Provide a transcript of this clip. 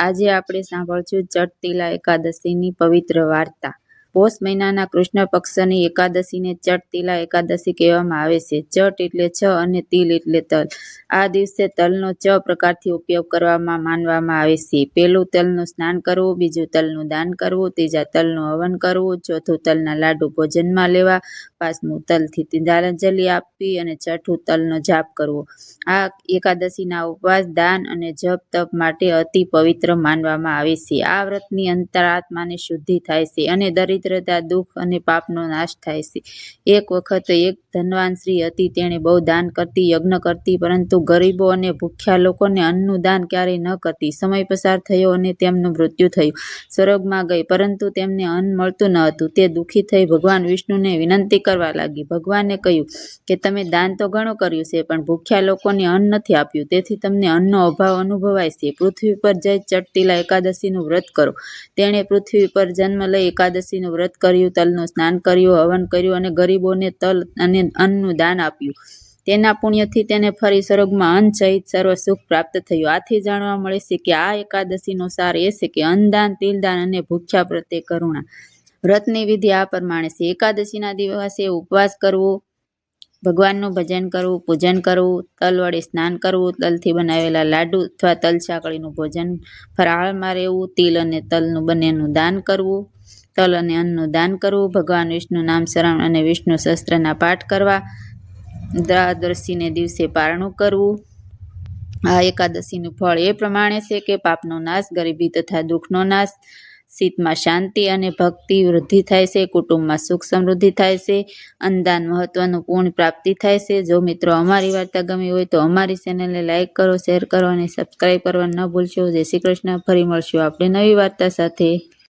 આજે આપણે સાંભળશું ચડતીલા એકાદશીની પવિત્ર વાર્તા। પોષ મહિનાના કૃષ્ણ પક્ષની એકાદશીને ચડતીલા એકાદશી કહેવામાં આવે છે। ચટ એટલે 6 અને તિલ એટલે તલ। આ દિવસે તલનો 6 પ્રકારથી ઉપયોગ કરવામાં માનવામાં આવે છે। પહેલું, તલનું સ્નાન કરવું; બીજું, તલનું દાન કરવું; ત્રીજા, તલનું હવન કરવું; ચોથું, તલના લાડુ ભોજનમાં લેવા; પાંચમું, તલથી તિલાંજલિ આપવી; અને છઠ્ઠું, તલનો જાપ કરવો। આ એકાદશીના ઉપવાસ, દાન અને જપ તપ માટે અતિ પવિત્ર માનવામાં આવે છે। આ વ્રતની અંતરાત્માની શુદ્ધિ થાય છે અને દરિદ્રતા, દુઃખ અને પાપનો નાશ થાય છે। એક વખત એક ધનવાન સ્ત્રી હતી। તેણે બહુ દાન કરતી, યજ્ઞ કરતી, પરંતુ ગરીબો અને ભૂખ્યા લોકોને અન્નનું દાન ક્યારેય ન કરતી। સમય પસાર થયો અને તેમનું મૃત્યુ થયું। સ્વર્ગમાં ગઈ, પરંતુ તેમને અન્ન મળતું ન હતું। તે દુઃખી થઈ ભગવાન વિષ્ણુને વિનંતી કરવા લાગી। ભગવાને કહ્યું કે તમે દાન તો ઘણું કર્યું છે, પણ ભૂખ્યા લોકોને અન્ન નથી આપ્યું, તેથી તમને અન્નનો અભાવ અનુભવાય છે। પૃથ્વી પર જઈ ચડતીલા એકાદશીનું વ્રત કરો। તેણે પૃથ્વી પર જન્મ લઈ એકાદશીનું વ્રત કર્યું, તલનું સ્નાન કર્યું, હવન કર્યું અને ગરીબોને તલ અને અન્નનું દાન આપ્યું। તેના પુણ્યથી તેને ફરી સ્વર્ગમાં અન્ન સહિત સર્વ સુખ પ્રાપ્ત થયું। આથી જાણવા મળે છે કે આ એકાદશીનો સાર એ છે કે અન્નદાન, તિલદાન અને ભૂખ્યા પ્રત્યે કરુણા। વ્રતની વિધિ આ પ્રમાણે છે। એકાદશીના દિવસે ઉપવાસ કરવો, ભગવાનનું ભજન કરવું, પૂજન કરવું, તલ વડે સ્નાન કરવું, તલથી બનાવેલા લાડુ અથવા તલ સાંકળીનું ભોજન, ફરાળમાં રહેવું, તિલ અને તલનું બંનેનું દાન કરવું, તલ અને અન્નનું દાન કરવું, ભગવાન વિષ્ણુ નામ સ્મરણ અને વિષ્ણુ સહસ્ત્રના પાઠ કરવા, દ્વાદશીને દિવસે પારણું કરવું। આ એકાદશીનું ફળ એ પ્રમાણે છે કે પાપનો નાશ, ગરીબી તથા દુઃખનો નાશ, શીતમાં શાંતિ અને ભક્તિ વૃદ્ધિ થાય છે, કુટુંબમાં સુખ સમૃદ્ધિ થાય છે, અન્નદાન મહત્વનું પુણ્ય પ્રાપ્તિ થાય છે। જો મિત્રો અમારી વાર્તા ગમી હોય તો અમારી ચેનલને લાઈક કરો, શેર કરો અને સબસ્ક્રાઈબ કરવા ન ભૂલશો। જય શ્રી કૃષ્ણ। ફરી મળશું આપણે નવી વાર્તા સાથે।